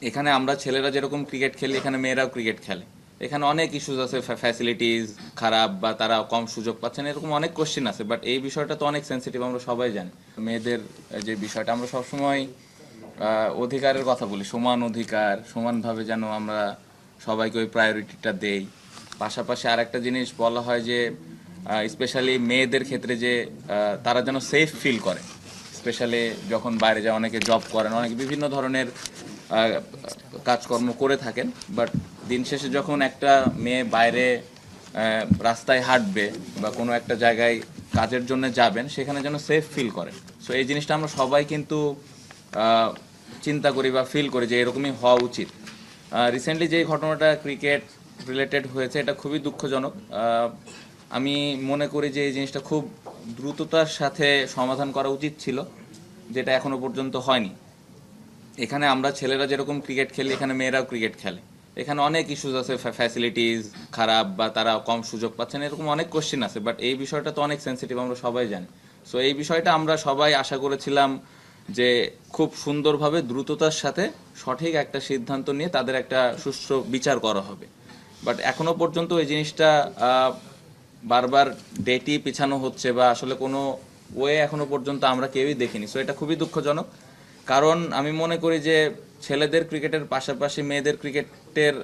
এখানে আমরা ছেলেরা যেরকম ক্রিকেট খেলি এখানে মেয়েরাও ক্রিকেট খেলে। এখানে অনেক ইস্যুস আছে, ফ্যাসিলিটিস খারাপ বা তারা কম সুযোগ পাচ্ছেন, এরকম অনেক কোশ্চেন আছে। বাট এই বিষয়টা তো অনেক সেন্সিটিভ, আমরা সবাই জানি। মেয়েদের যে বিষয়টা, আমরা সবসময় অধিকারের কথা বলি, সমান অধিকার, সমানভাবে যেন আমরা সবাইকে ওই প্রায়োরিটিটা দেই। পাশাপাশি আর একটা জিনিস বলা হয় যে স্পেশালি মেয়েদের ক্ষেত্রে যে তারা যেন সেফ ফিল করে, স্পেশালি যখন বাইরে যায়, অনেকে জব করেন, অনেকে বিভিন্ন ধরনের কাজকর্ম করে থাকেন। বাট দিন শেষে যখন একটা মেয়ে বাইরে রাস্তায় হাঁটবে বা কোনো একটা জায়গায় কাজের জন্য যাবেন, সেখানে যেন সেফ ফিল করেন। সো এই জিনিসটা আমরা সবাই কিন্তু চিন্তা করি বা ফিল করি যে এরকমই হওয়া উচিত। রিসেন্টলি যে ঘটনাটা ক্রিকেট রিলেটেড হয়েছে, এটা খুবই দুঃখজনক। আমি মনে করি যে এই জিনিসটা খুব দ্রুততার সাথে সমাধান করা উচিত ছিল, যেটা এখনো পর্যন্ত হয়নি। এখানে আমরা ছেলেরা যেরকম ক্রিকেট খেলি এখানে মেয়েরাও ক্রিকেট খেলে। এখানে অনেক ইস্যুস আছে, ফ্যাসিলিটিস খারাপ বা তারা কম সুযোগ পাচ্ছেন, এরকম অনেক কোশ্চেন আছে। বাট এই বিষয়টা তো অনেক সেন্সিটিভ, আমরা সবাই জানি। সো এই বিষয়টা আমরা সবাই আশা করেছিলাম যে খুব সুন্দরভাবে দ্রুততার সাথে সঠিক একটা সিদ্ধান্ত নিয়ে তাদের একটা সুষ্ঠু বিচার করা হবে। বাট এখনো পর্যন্ত এই জিনিসটা বারবার ডেটই পিছানো হচ্ছে বা আসলে কোনো ওয়ে এখনো পর্যন্ত আমরা কেউই দেখিনি। সো এটা খুবই দুঃখজনক। কারণ আমি মনে করি যে ছেলেদের ক্রিকেটের পাশাপাশি মেয়েদের ক্রিকেটের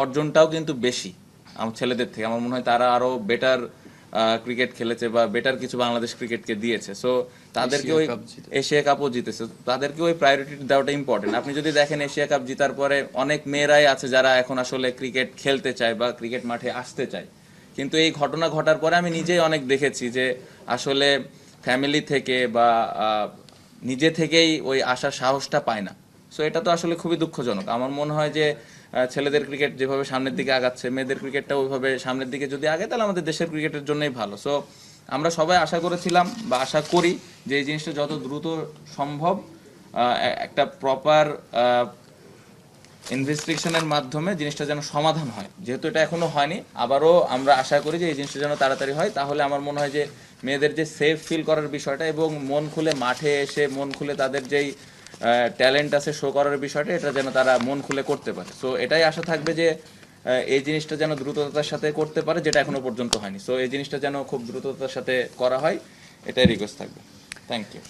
অর্জনটাও কিন্তু বেশি আমার ছেলেদের থেকে। আমার মনে হয় তারা আরো বেটার ক্রিকেট খেলেছে বা বেটার কিছু বাংলাদেশ ক্রিকেটকে দিয়েছে। সো তাদেরকে ওই এশিয়া কাপও জিতেছে, তাদেরকে ওই প্রায়োরিটি দেওয়াটা ইম্পর্টেন্ট। আপনি যদি দেখেন এশিয়া কাপ জিতার পরে অনেক মেয়েরাই আছে যারা এখন আসলে ক্রিকেট খেলতে চায় বা ক্রিকেট মাঠে আসতে চায়। কিন্তু এই ঘটনা ঘটার পরে আমি নিজেই অনেক দেখেছি যে আসলে ফ্যামিলি থেকে বা নিজে থেকেই ওই আসার সাহসটা পায় না। সো এটা তো আসলে খুবই দুঃখজনক। আমার মনে হয় যে ছেলেদের ক্রিকেট যেভাবে সামনের দিকে আগাচ্ছে, মেয়েদের ক্রিকেটটা ওইভাবে সামনের দিকে যদি আগে, তাহলে আমাদের দেশের ক্রিকেটের জন্যই ভালো। সো আমরা সবাই আশা করেছিলাম বা আশা করি যে এই জিনিসটা যত দ্রুত সম্ভব একটা প্রপার ইনভেস্টিগেশনের মাধ্যমে জিনিসটা যেন সমাধান হয়। যেহেতু এটা এখনো হয়নি, আবারও আমরা আশা করি যে এই জিনিসটা যেন তাড়াতাড়ি হয়। তাহলে আমার মনে হয় যে মেয়েদের যে সেফ ফিল করার বিষয়টা এবং মন খুলে মাঠে এসে মন খুলে তাদের যেই ট্যালেন্ট আছে শো করার বিষয়টা, এটা যেন তারা মন খুলে করতে পারে। সো এটাই আশা থাকবে যে এই জিনিসটা যেন দ্রুততার সাথে করতে পারে, যেটা এখনো পর্যন্ত হয়নি। সো এই জিনিসটা যেন খুব দ্রুততার সাথে করা হয়, এটাই রিকোয়েস্ট থাকবে। Thank you.